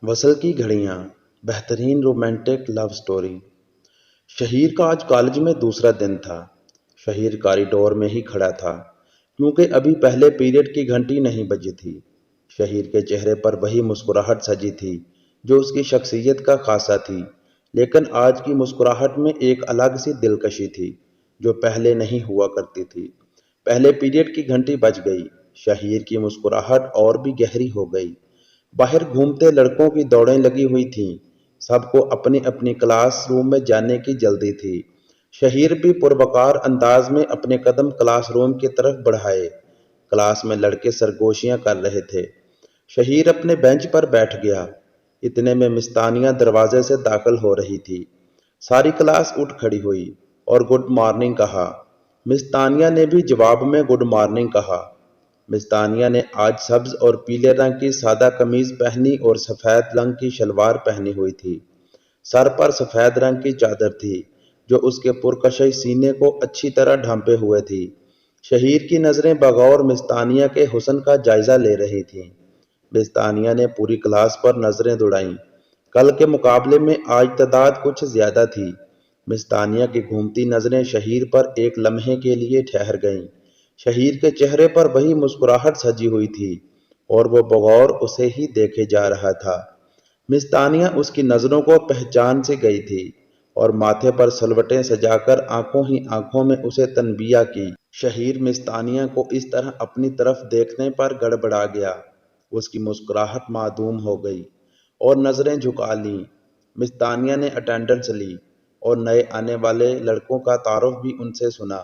وصل کی گھڑیاں، بہترین رومانٹک لو سٹوری۔ شہیر کا آج کالج میں دوسرا دن تھا۔ شہیر کاریڈور میں ہی کھڑا تھا کیونکہ ابھی پہلے پیریڈ کی گھنٹی نہیں بجی تھی۔ شہیر کے چہرے پر وہی مسکراہٹ سجی تھی جو اس کی شخصیت کا خاصہ تھی، لیکن آج کی مسکراہٹ میں ایک الگ سی دلکشی تھی جو پہلے نہیں ہوا کرتی تھی۔ پہلے پیریڈ کی گھنٹی بج گئی، شہیر کی مسکراہٹ اور بھی گہری ہو گئی۔ باہر گھومتے لڑکوں کی دوڑیں لگی ہوئی تھیں، سب کو اپنی اپنی کلاس روم میں جانے کی جلدی تھی۔ شہیر بھی پروقار انداز میں اپنے قدم کلاس روم کی طرف بڑھائے۔ کلاس میں لڑکے سرگوشیاں کر رہے تھے۔ شہیر اپنے بینچ پر بیٹھ گیا۔ اتنے میں مستانیہ دروازے سے داخل ہو رہی تھی۔ ساری کلاس اٹھ کھڑی ہوئی اور گڈ مارننگ کہا۔ مستانیہ نے بھی جواب میں گڈ مارننگ کہا۔ مستانیہ نے آج سبز اور پیلے رنگ کی سادہ قمیض پہنی اور سفید رنگ کی شلوار پہنی ہوئی تھی۔ سر پر سفید رنگ کی چادر تھی جو اس کے پرکشش سینے کو اچھی طرح ڈھانپے ہوئے تھی۔ شہیر کی نظریں بغور مستانیہ کے حسن کا جائزہ لے رہی تھیں۔ مستانیہ نے پوری کلاس پر نظریں دوڑائیں۔ کل کے مقابلے میں آج تعداد کچھ زیادہ تھی۔ مستانیہ کی گھومتی نظریں شہیر پر ایک لمحے کے لیے ٹھہر گئیں۔ شہیر کے چہرے پر وہی مسکراہٹ سجی ہوئی تھی اور وہ بغور اسے ہی دیکھے جا رہا تھا۔ مستانیہ اس کی نظروں کو پہچان سی گئی تھی اور ماتھے پر سلوٹیں سجا کر آنکھوں ہی آنکھوں میں اسے تنبیہ کی۔ شہیر مستانیہ کو اس طرح اپنی طرف دیکھنے پر گڑبڑا گیا۔ اس کی مسکراہٹ معدوم ہو گئی اور نظریں جھکا لیں۔ مستانیہ نے اٹینڈنس لی اور نئے آنے والے لڑکوں کا تعارف بھی ان سے سنا۔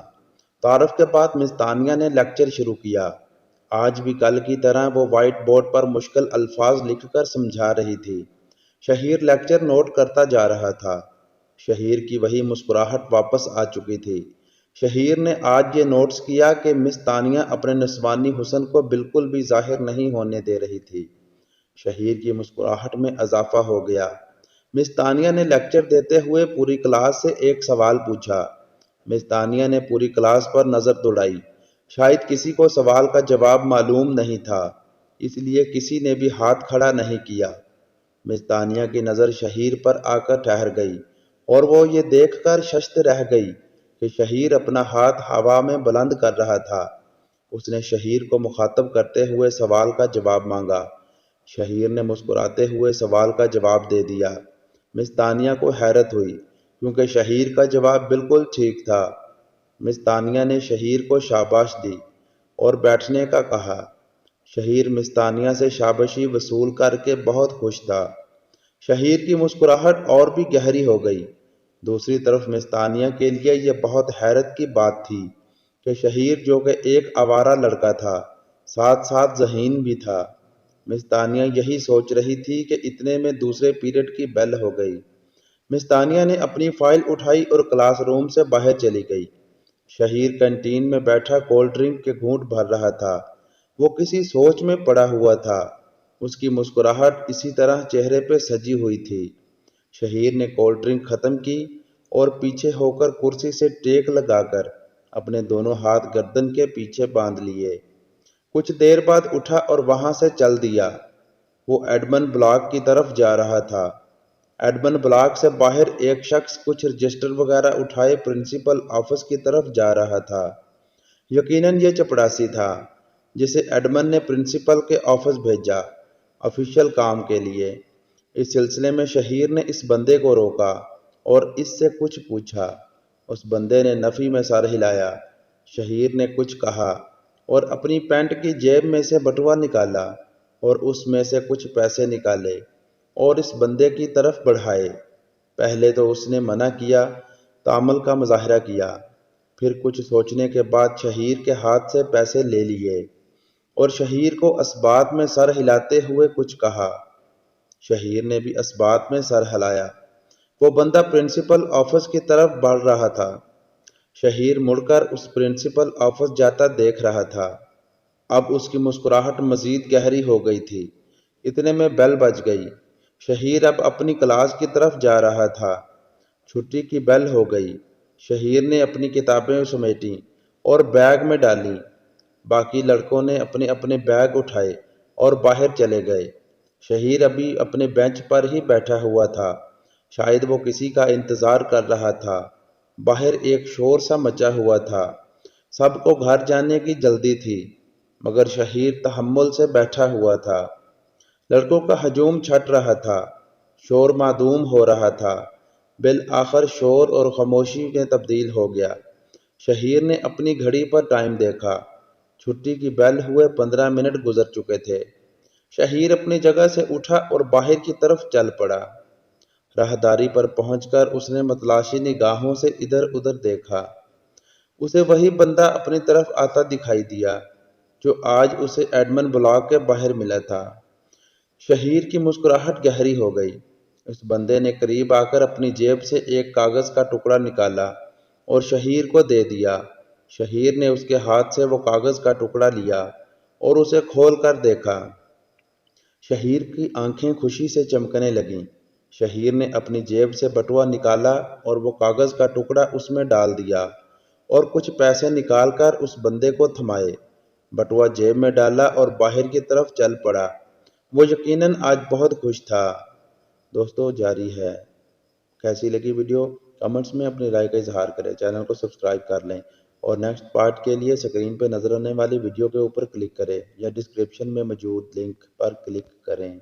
تعارف کے بعد مستانیہ نے لیکچر شروع کیا۔ آج بھی کل کی طرح وہ وائٹ بورڈ پر مشکل الفاظ لکھ کر سمجھا رہی تھی۔ شہیر لیکچر نوٹ کرتا جا رہا تھا۔ شہیر کی وہی مسکراہٹ واپس آ چکی تھی۔ شہیر نے آج یہ نوٹس کیا کہ مستانیہ اپنے نسوانی حسن کو بالکل بھی ظاہر نہیں ہونے دے رہی تھی۔ شہیر کی مسکراہٹ میں اضافہ ہو گیا۔ مستانیہ نے لیکچر دیتے ہوئے پوری کلاس سے ایک سوال پوچھا۔ مستانیہ نے پوری کلاس پر نظر دوڑائی۔ شاید کسی کو سوال کا جواب معلوم نہیں تھا، اس لیے کسی نے بھی ہاتھ کھڑا نہیں کیا۔ مستانیہ کی نظر شہیر پر آ کر ٹھہر گئی اور وہ یہ دیکھ کر ششت رہ گئی کہ شہیر اپنا ہاتھ ہوا میں بلند کر رہا تھا۔ اس نے شہیر کو مخاطب کرتے ہوئے سوال کا جواب مانگا۔ شہیر نے مسکراتے ہوئے سوال کا جواب دے دیا۔ مستانیہ کو حیرت ہوئی کیونکہ شہیر کا جواب بالکل ٹھیک تھا۔ مستانیہ نے شہیر کو شاباش دی اور بیٹھنے کا کہا۔ شہیر مستانیہ سے شاباشی وصول کر کے بہت خوش تھا۔ شہیر کی مسکراہٹ اور بھی گہری ہو گئی۔ دوسری طرف مستانیہ کے لیے یہ بہت حیرت کی بات تھی کہ شہیر جو کہ ایک آوارہ لڑکا تھا، ساتھ ساتھ ذہین بھی تھا۔ مستانیہ یہی سوچ رہی تھی کہ اتنے میں دوسرے پیریڈ کی بیل ہو گئی۔ مستانیہ نے اپنی فائل اٹھائی اور کلاس روم سے باہر چلی گئی۔ شہیر کینٹین میں بیٹھا کولڈ ڈرنک کے گھونٹ بھر رہا تھا۔ وہ کسی سوچ میں پڑا ہوا تھا۔ اس کی مسکراہٹ اسی طرح چہرے پہ سجی ہوئی تھی۔ شہیر نے کولڈ ڈرنک ختم کی اور پیچھے ہو کر کرسی سے ٹیک لگا کر اپنے دونوں ہاتھ گردن کے پیچھے باندھ لیے۔ کچھ دیر بعد اٹھا اور وہاں سے چل دیا۔ وہ ایڈمن بلاک کی طرف جا رہا تھا۔ ایڈمن بلاک سے باہر ایک شخص کچھ رجسٹر وغیرہ اٹھائے پرنسپل آفس کی طرف جا رہا تھا۔ یقیناً یہ چپڑاسی تھا جسے ایڈمن نے پرنسپل کے آفس بھیجا، آفیشیل کام کے لیے۔ اس سلسلے میں شہیر نے اس بندے کو روکا اور اس سے کچھ پوچھا۔ اس بندے نے نفی میں سر ہلایا۔ شہیر نے کچھ کہا اور اپنی پینٹ کی جیب میں سے بٹوا نکالا اور اس میں سے کچھ پیسے نکالے اور اس بندے کی طرف بڑھائے۔ پہلے تو اس نے منع کیا، تامل کا مظاہرہ کیا، پھر کچھ سوچنے کے بعد شہیر کے ہاتھ سے پیسے لے لیے اور شہیر کو اسبات میں سر ہلاتے ہوئے کچھ کہا۔ شہیر نے بھی اسبات میں سر ہلایا۔ وہ بندہ پرنسپل آفس کی طرف بڑھ رہا تھا۔ شہیر مڑ کر اس پرنسپل آفس جاتا دیکھ رہا تھا۔ اب اس کی مسکراہٹ مزید گہری ہو گئی تھی۔ اتنے میں بیل بج گئی۔ شہیر اب اپنی کلاس کی طرف جا رہا تھا۔ چھٹی کی بیل ہو گئی۔ شہیر نے اپنی کتابیں سمیٹیں اور بیگ میں ڈالیں۔ باقی لڑکوں نے اپنے اپنے بیگ اٹھائے اور باہر چلے گئے۔ شہیر ابھی اپنے بینچ پر ہی بیٹھا ہوا تھا، شاید وہ کسی کا انتظار کر رہا تھا۔ باہر ایک شور سا مچا ہوا تھا، سب کو گھر جانے کی جلدی تھی، مگر شہیر تحمل سے بیٹھا ہوا تھا۔ لڑکوں کا ہجوم چھٹ رہا تھا، شور معدوم ہو رہا تھا، بالآخر شور اور خاموشی میں تبدیل ہو گیا۔ شہیر نے اپنی گھڑی پر ٹائم دیکھا، چھٹی کی بیل ہوئے 15 منٹ گزر چکے تھے۔ شہیر اپنی جگہ سے اٹھا اور باہر کی طرف چل پڑا۔ راہداری پر پہنچ کر اس نے متلاشی نگاہوں سے ادھر ادھر دیکھا۔ اسے وہی بندہ اپنی طرف آتا دکھائی دیا جو آج اسے ایڈمن بلاک کے باہر ملا تھا۔ شہیر کی مسکراہٹ گہری ہو گئی۔ اس بندے نے قریب آ کر اپنی جیب سے ایک کاغذ کا ٹکڑا نکالا اور شہیر کو دے دیا۔ شہیر نے اس کے ہاتھ سے وہ کاغذ کا ٹکڑا لیا اور اسے کھول کر دیکھا۔ شہیر کی آنکھیں خوشی سے چمکنے لگیں۔ شہیر نے اپنی جیب سے بٹوا نکالا اور وہ کاغذ کا ٹکڑا اس میں ڈال دیا اور کچھ پیسے نکال کر اس بندے کو تھمائے۔ بٹوا جیب میں ڈالا اور باہر کی طرف چل پڑا۔ وہ یقیناً آج بہت خوش تھا۔ دوستو جاری ہے۔ کیسی لگی ویڈیو؟ کمنٹس میں اپنی رائے کا اظہار کریں، چینل کو سبسکرائب کر لیں اور نیکسٹ پارٹ کے لیے سکرین پہ نظر آنے والی ویڈیو کے اوپر کلک کریں یا ڈسکرپشن میں موجود لنک پر کلک کریں۔